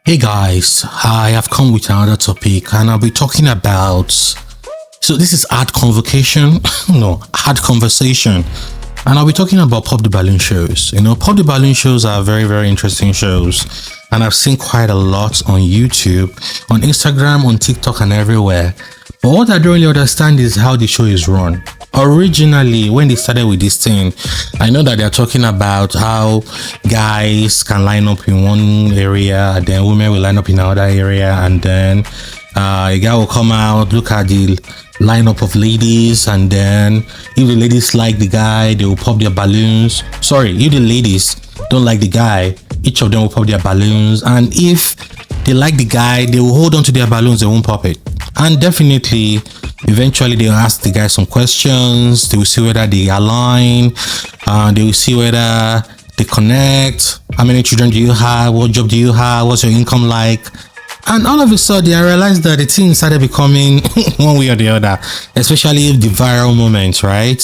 Hey guys, I have come with another topic and I'll be talking about. So, this is hard convocation, no, hard conversation. And I'll be talking about Pop the Balloon shows. Pop the Balloon shows are very, very interesting shows. And I've seen quite a lot on YouTube, on Instagram, on TikTok, and everywhere. But what I don't really understand is how the show is run. Originally, when they started with this thing, I know that they're talking about how guys can line up in one area, then women will line up in another area, and then a guy will come out, look at the lineup of ladies, and then if the ladies like the guy, they will pop their balloons. Sorry, if the ladies don't like the guy, each of them will pop their balloons, and if they like the guy, they will hold on to their balloons, they won't pop it. And definitely, eventually they'll ask the guy some questions. They will see whether they align. They will see whether they connect. How many children do you have? What job do you have? What's your income like? And all of a sudden, I realized that the thing started becoming one way or the other, especially the viral moments, right?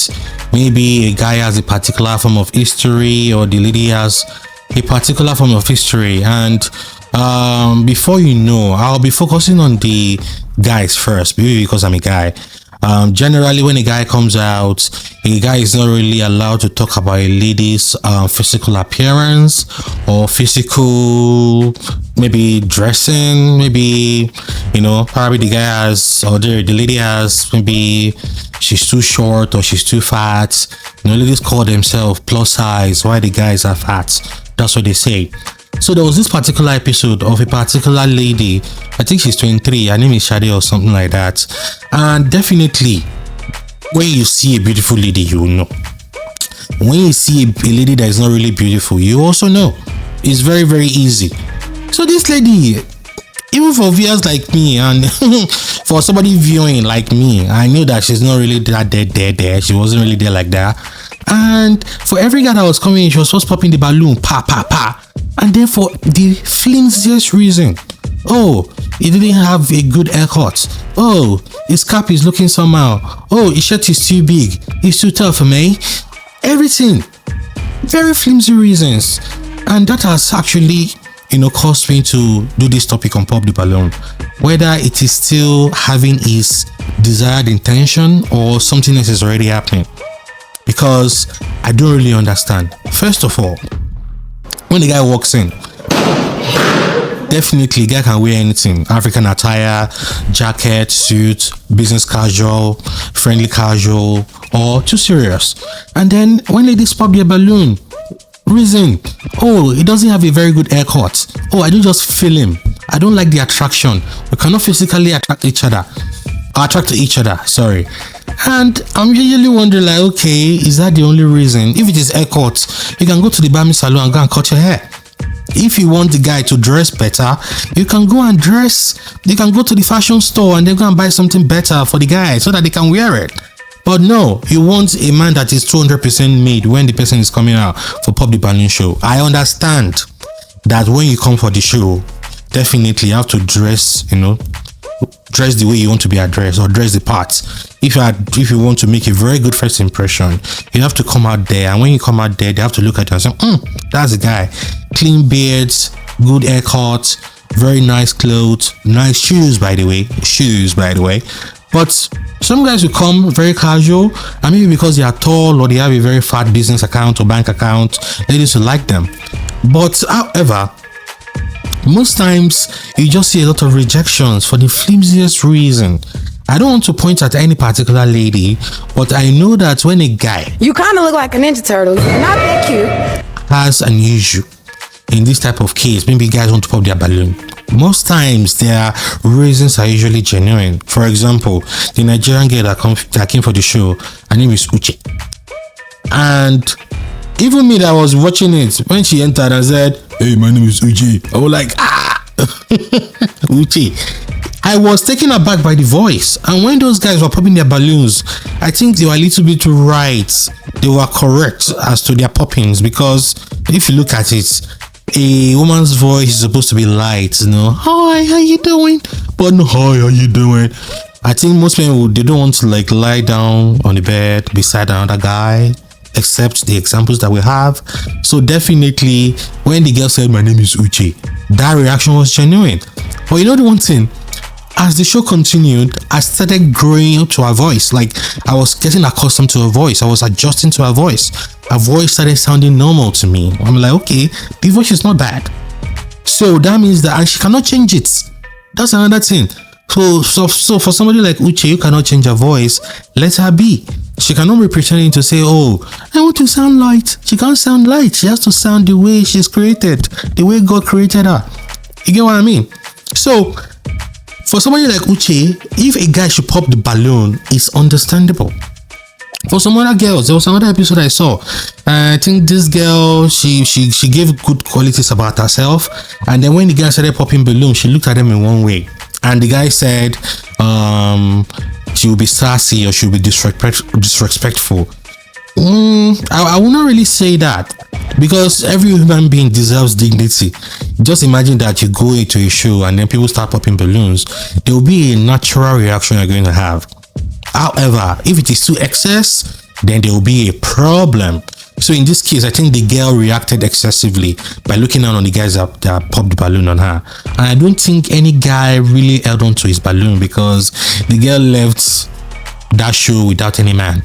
Maybe a guy has a particular form of history, or the lady has a particular form of history, and before you know, I'll be focusing on the guys first, maybe because I'm a guy. Generally, when a guy comes out, a guy is not really allowed to talk about a lady's physical appearance or physical, maybe dressing, maybe, probably the guy has, or the lady has, maybe she's too short or she's too fat. Ladies call themselves plus size, while the guys are fat. That's what they say. So there was this particular episode of a particular lady. I think she's 23. Her name is Shade or something like that. And definitely, when you see a beautiful lady, you know. When you see a lady that is not really beautiful, you also know. It's very, very easy. So this lady, even for viewers like me and for somebody viewing like me, I knew that she's not really that there. She wasn't really there like that. And for every guy that was coming in, she was just popping the balloon, pa. And then for the flimsiest reason, he didn't have a good haircut. His cap is looking somehow. His shirt is too big. It's too tough for me. Everything. Very flimsy reasons. And that has actually, caused me to do this topic on Pop the Balloon. Whether it is still having his desired intention or something else is already happening. Because I don't really understand. First of all, when the guy walks in, definitely guy can wear anything. African attire, jacket, suit, business casual, friendly casual, or too serious. And then when ladies pop their balloon, reason, he doesn't have a very good haircut. I don't just feel him. I don't like the attraction. We cannot physically attract to each other, sorry. And I'm usually wondering, okay, is that the only reason? If it is haircut, you can go to the barber salon and go and cut your hair. If you want the guy to dress better, you can go and dress. You can go to the fashion store and then go and buy something better for the guy so that they can wear it. But no, you want a man that is 200% made when the person is coming out for Pop the Balloon show. I understand that when you come for the show, definitely you have to dress, dress the way you want to be addressed, or dress the part. If you want to make a very good first impression, you have to come out there, and when you come out there, they have to look at you and say, that's the guy. Clean beards, good haircut, very nice clothes, nice shoes by the way. But some guys will come very casual, and maybe because they are tall or they have a very fat business account or bank account, ladies will like them. But however, most times you just see a lot of rejections for the flimsiest reason. I don't want to point at any particular lady, but I know that when a guy, you kind of look like a Ninja Turtle, you're not that cute, has an issue in this type of case, maybe guys want to pop their balloon. Most times their reasons are usually genuine. For example, the Nigerian girl that came for the show, her name is Uche. And even me that was watching it, when she entered and said, "Hey, my name is Uche," I was like, Uche. I was taken aback by the voice. And when those guys were popping their balloons, I think they were a little bit right. They were correct as to their poppings, because if you look at it, a woman's voice is supposed to be light, Hi, how you doing? But no, hi, how you doing? I think most people, they don't want to lie down on the bed beside another guy. accept the examples that we have. So definitely, when the girl said, "My name is Uche," that reaction was genuine. But you know the one thing, as the show continued, I started growing to her voice. Like, I was getting accustomed to her voice. I was adjusting to her voice. Her voice started sounding normal to me. I'm like, okay, the voice is not bad. So that means that, and she cannot change it. That's another thing. So for somebody like Uche, you cannot change her voice. Let her be. She cannot be pretending to say, "Oh, I want to sound light." She can't sound light. She has to sound the way she's created, the way God created her. You get what I mean? So for somebody like Uche, if a guy should pop the balloon, it's understandable. For some other girls, there was another episode I saw. I think this girl, she gave good qualities about herself, and then when the guy started popping balloons, she looked at them in one way, and the guy said, she will be sassy or she will be disrespectful. I will not really say that, because every human being deserves dignity. Just imagine that you go into a show and then people start popping balloons. There will be a natural reaction you're going to have. However, if it is too excess, then there will be a problem. So in this case, I think the girl reacted excessively by looking down on the guys that popped the balloon on her. And I don't think any guy really held on to his balloon, because the girl left that show without any man.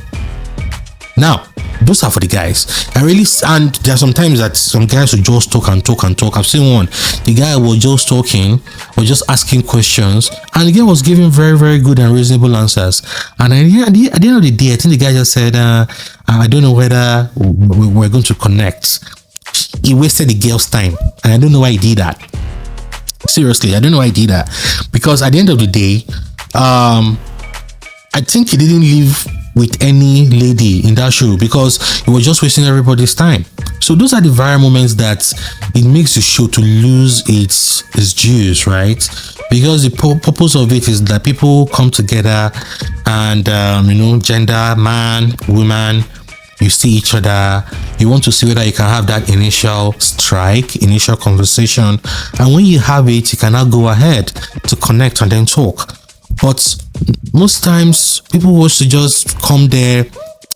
Now, those are for the guys. And there are sometimes that some guys will just talk and talk and talk. I've seen one. The guy was just talking, was just asking questions, and the guy was giving very, very good and reasonable answers. And at the end of the day, I think the guy just said, "I don't know whether we're going to connect." He wasted the girl's time, and I don't know why he did that. Seriously, I don't know why he did that, because at the end of the day, I think he didn't leave with any lady in that show, because it was just wasting everybody's time. So those are the very moments that it makes the show to lose its juice, right? Because the purpose of it is that people come together and gender, man, woman, you see each other, you want to see whether you can have that initial initial conversation, and when you have it, you cannot go ahead to connect and then talk. But most times people want to just come there,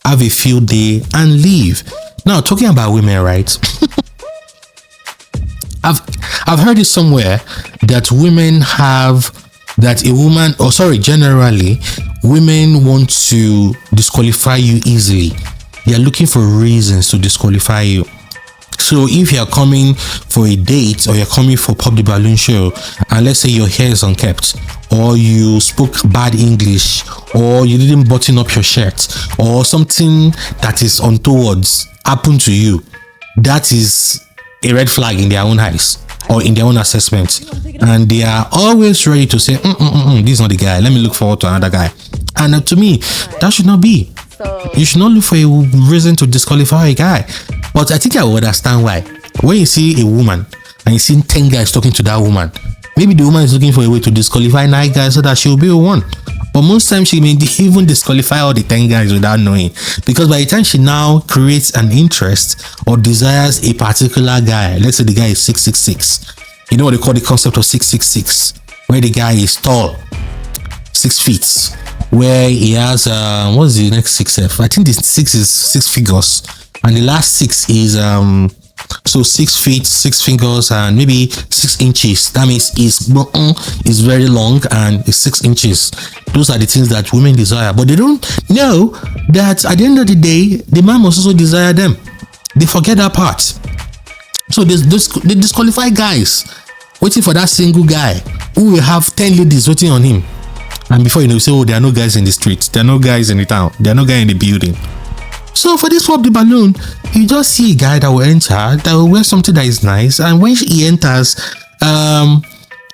have a field day and leave. Now, talking about women, right? I've heard it somewhere that generally women want to disqualify you easily. They are looking for reasons to disqualify you. So if you're coming for a date, or you're coming for Pop the Balloon show, and let's say your hair is unkept, or you spoke bad English, or you didn't button up your shirt, or something that is untoward happened to you, that is a red flag in their own eyes or in their own assessment. And they are always ready to say, this is not the guy, let me look forward to another guy. And to me, that should not be. You should not look for a reason to disqualify a guy. But I think I will understand why. When you see a woman and you see 10 guys talking to that woman, maybe the woman is looking for a way to disqualify 9 guys so that she will be one. But most times she may even disqualify all the 10 guys without knowing. Because by the time she now creates an interest or desires a particular guy, let's say the guy is 6'6". You know what they call the concept of 6'6", where the guy is tall, 6 feet, where he has what's the next 6F? I think the 6 is 6 figures, and the last 6 is so 6 feet, 6 fingers, and maybe 6 inches. That means his button is very long and it's 6 inches. Those are the things that women desire, but they don't know that at the end of the day, the man must also desire them. They forget that part. So they disqualify guys waiting for that single guy who will have 10 ladies waiting on him. And before you know, you say, oh, there are no guys in the streets, there are no guys in the town, there are no guys in the building. So for this Pop the Balloon, you just see a guy that will enter, that will wear something that is nice, and when he enters,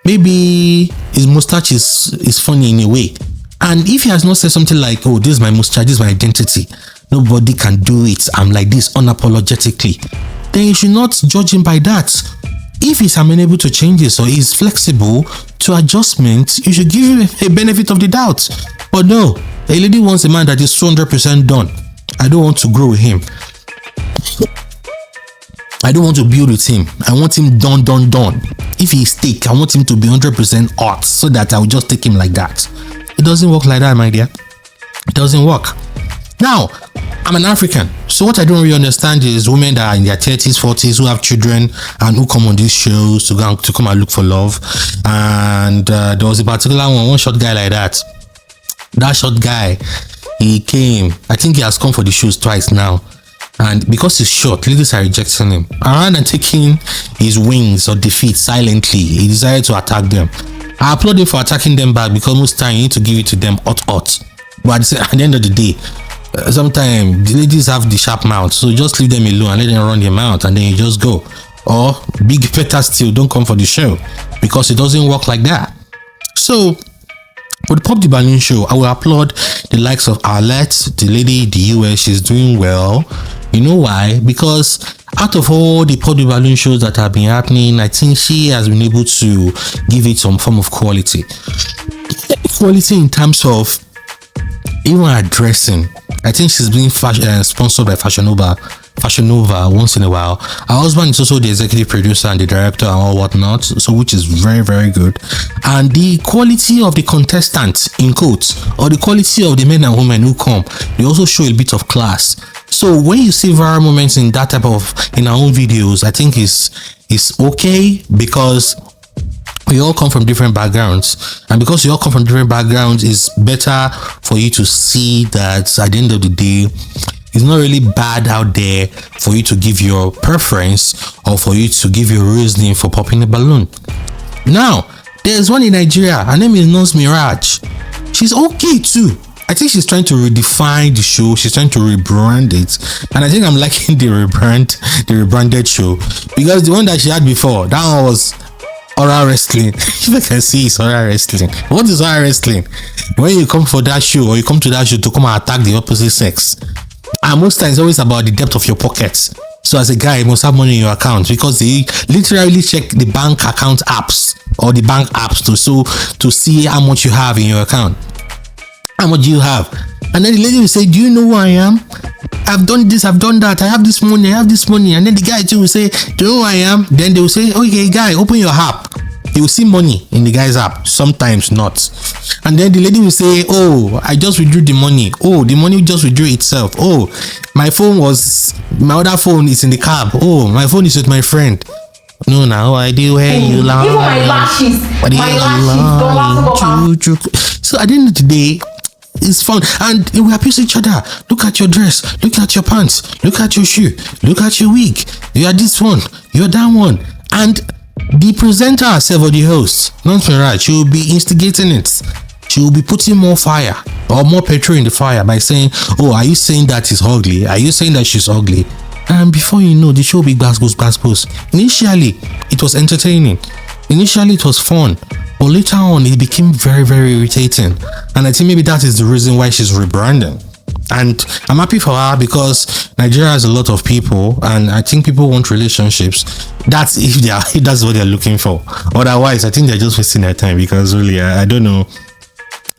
maybe his mustache is funny in a way. And if he has not said something like, oh, this is my mustache, this is my identity, nobody can do it, I'm like this unapologetically, then you should not judge him by that. If he's amenable to changes or he's flexible to adjustments, you should give him a benefit of the doubt. But no, a lady wants a man that is 200% done. I don't want to grow with him. I don't want to build with him. I want him done. If he's thick, I want him to be 100% hot so that I will just take him like that. It doesn't work like that, my dear. It doesn't work. Now, I'm an African, so what I don't really understand is women that are in their 30s, 40s who have children and who come on these shows to come and look for love. And there was a particular one short guy like that. That short guy, he came. I think he has come for the shows twice now. And because he's short, ladies are rejecting him. Rather than taking his wings or defeat silently, he decided to attack them. I applaud him for attacking them back, because most time you need to give it to them hot. But at the end of the day, sometimes the ladies have the sharp mouth, so just leave them alone and let them run their mouth, and then you just go. Or better still, don't come for the show, because it doesn't work like that. So for the Pop the Balloon show, I will applaud the likes of Arlette, the lady in the US. She's doing well. You know why? Because out of all the Pop the Balloon shows that have been happening, I think she has been able to give it some form of quality. Quality in terms of even her dressing. I think she's being sponsored by Fashion Nova once in a while. Her husband is also the executive producer and the director and all whatnot, so which is very, very good. And the quality of the contestants, in quotes, or the quality of the men and women who come, they also show a bit of class. So when you see viral moments in that type of in our own videos, I think it's okay, because we all come from different backgrounds, and because we all come from different backgrounds, it's better for you to see that at the end of the day, it's not really bad out there for you to give your preference or for you to give your reasoning for popping a balloon. Now, there's one in Nigeria. Her name is Nons Mirage. She's okay too. I think she's trying to redefine the show. She's trying to rebrand it, and I think I'm liking the rebranded show, because the one that she had before, that one was oral wrestling. If I can see, it's oral wrestling. What is oral wrestling? When you come for that show, or you come to that show to come and attack the opposite sex, and most times it's always about the depth of your pockets. So as a guy, you must have money in your account, because they literally check the bank account apps or the bank apps to see how much you have in your account. How much do you have? And then the lady will say, do you know who I am? I've done this, I've done that, I have this money. And then the guy too will say, do you know who I am? Then they will say, okay guy, open your app. You will see money in the guy's app, sometimes not. And then the lady will say, oh, I just withdrew the money. Oh, the money just withdrew itself. Oh, my other phone is in the cab. Oh, my phone is with my friend. No, now I do hear you lie. Even my lashes. So at the end of the day, it's fun, and we abuse each other. Look at your dress, look at your pants, look at your shoe, look at your wig. You are this one, you are that one. And the presenter herself, or the host, Nons Mirage, she will be instigating it. She will be putting more fire or more petrol in the fire by saying, oh, are you saying that is ugly? Are you saying that she's ugly? And before you know, the show will be bass goes. Initially, it was entertaining. Initially, it was fun. But later on, it became very, very irritating. And I think maybe that is the reason why she's rebranding. And I'm happy for her, because Nigeria has a lot of people, and I think people want relationships. That's if that's what they're looking for. Otherwise, I think they're just wasting their time, because really, I don't know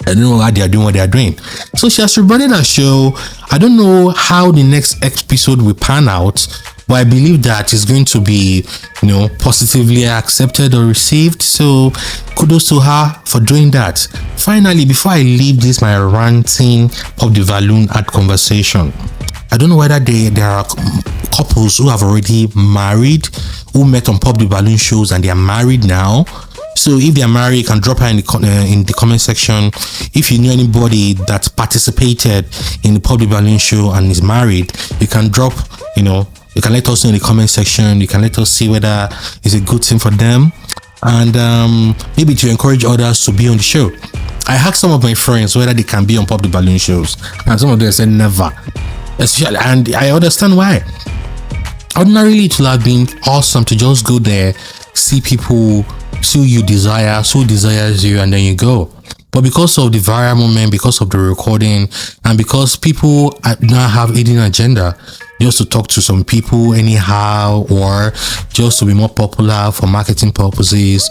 why they are doing what they are doing. So she has rebranded her show. I don't know how the next episode will pan out, but I believe that it's going to be, positively accepted or received. So kudos to her for doing that. Finally, before I leave this, my ranting Pop the Balloon ad conversation, I don't know whether there are couples who have already married, who met on Pop the Balloon shows and they are married now. So if they are married, you can drop her in the comment section. If you know anybody that participated in the Pop the Balloon show and is married, you can drop, you can let us know in the comment section. You can let us see whether it's a good thing for them, and maybe to encourage others to be on the show. I asked some of my friends whether they can be on Pop the Balloon shows, and some of them said never. Especially, and I understand why. Ordinarily, it would have been awesome to just go there, see people, see who you desire, who desires you, and then you go. But because of the viral moment, because of the recording, and because people now have a hidden agenda, just to talk to some people anyhow, or just to be more popular for marketing purposes,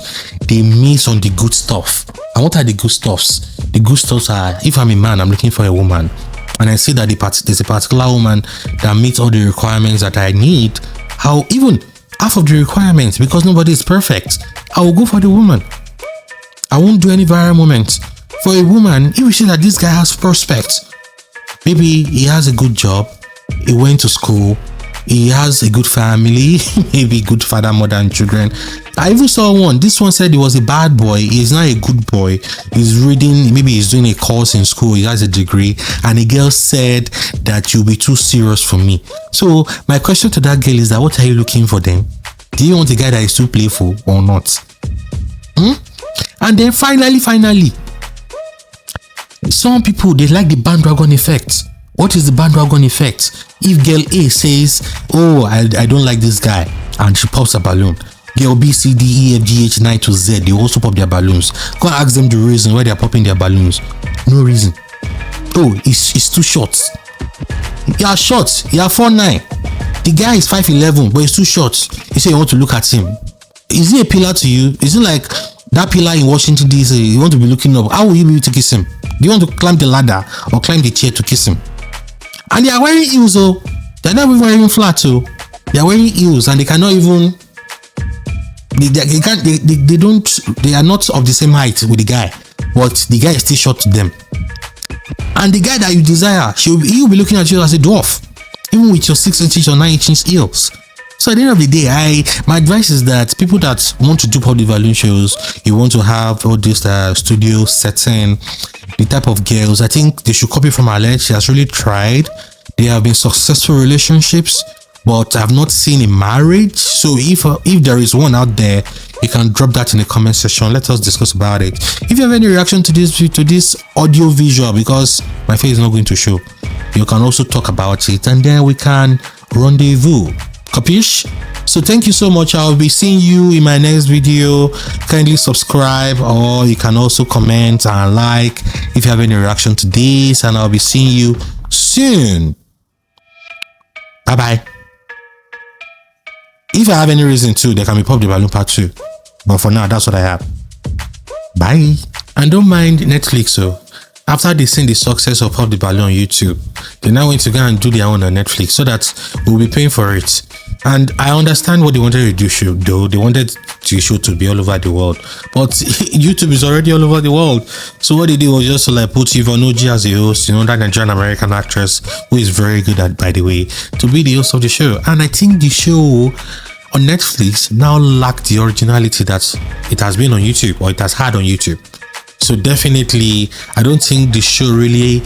they miss on the good stuff. And what are the good stuffs? The good stuffs are, if I'm a man, I'm looking for a woman, and I see that there's a particular woman that meets all the requirements that I need, how even half of the requirements, because nobody is perfect, I will go for the woman. I won't do any viral moments. For a woman, if you see that this guy has prospects, Maybe he has a good job, he went to school, he has a good family, maybe good father, mother, and children. I even saw one. This one said he was a bad boy. He's not a good boy. He's reading, maybe he's doing a course in school. He has a degree. And the girl said that you'll be too serious for me. So my question to that girl is that what are you looking for then? Do you want a guy that is too playful or not? And then finally, some people, they like the bandwagon effect. What is the bandwagon effect? If girl A says, oh, I don't like this guy, and she pops a balloon, girl B, C, D, E, F, G, H, 9 to Z, they also pop their balloons. Go and ask them the reason why they are popping their balloons. No reason. Oh, it's too short. You are short. You are 4'9". The guy is 5'11", but he's too short. You say you want to look at him. Is he a pillar to you? Is it like that pillar in Washington DC? You want to be looking up. How will you be able to kiss him? Do you want to climb the ladder or climb the chair to kiss him? And they are wearing heels, oh. They're not even wearing flat, oh. They are wearing heels, and they cannot even. They are not of the same height with the guy, but the guy is still short to them. And the guy that you desire, he will be looking at you as a dwarf, even with your 6 inches or 9 inches heels. So at the end of the day, my advice is that people that want to do public balloon shows, you want to have all this studio setting, the type of girls, I think they should copy from Alette. She has really tried. There have been successful relationships, but I've not seen a marriage. So if there is one out there, you can drop that in the comment section. Let us discuss about it. If you have any reaction to this audio visual, because my face is not going to show, you can also talk about it, and then we can rendezvous. Capish? So thank you so much. I'll be seeing you in my next video. Kindly subscribe, or you can also comment and like if you have any reaction to this, and I'll be seeing you soon. Bye bye. If I have any reason to, there can be Pop the Balloon Part 2, but for now that's what I have. Bye. And don't mind Netflix. So after they seen the success of Pop the Balloon on YouTube, they now went to go and do their own on Netflix, so that we'll be paying for it. And I understand what they wanted to do, though. They wanted the show to be all over the world, but YouTube is already all over the world. So what they did was just to like put Yvonne Oji as a host, that Nigerian American actress who is very good at, by the way, to be the host of the show. And I think the show on Netflix now lacked the originality that it has been on YouTube, or it has had on YouTube. So definitely, I don't think the show really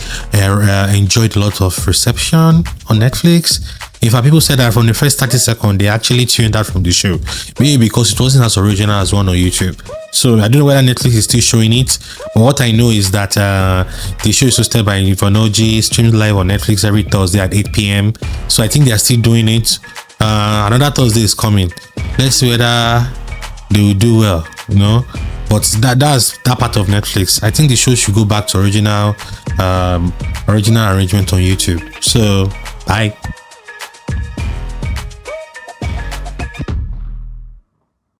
enjoyed a lot of reception on Netflix. In fact, people said that from the first 30 seconds, they actually tuned out from the show. Maybe because it wasn't as original as one on YouTube. So I don't know whether Netflix is still showing it. But what I know is that the show is hosted by Yvonne Oji, streamed live on Netflix every Thursday at 8 p.m. So I think they are still doing it. Another Thursday is coming. Let's see whether they will do well, But that's that part of Netflix. I think the show should go back to original arrangement on YouTube. So bye.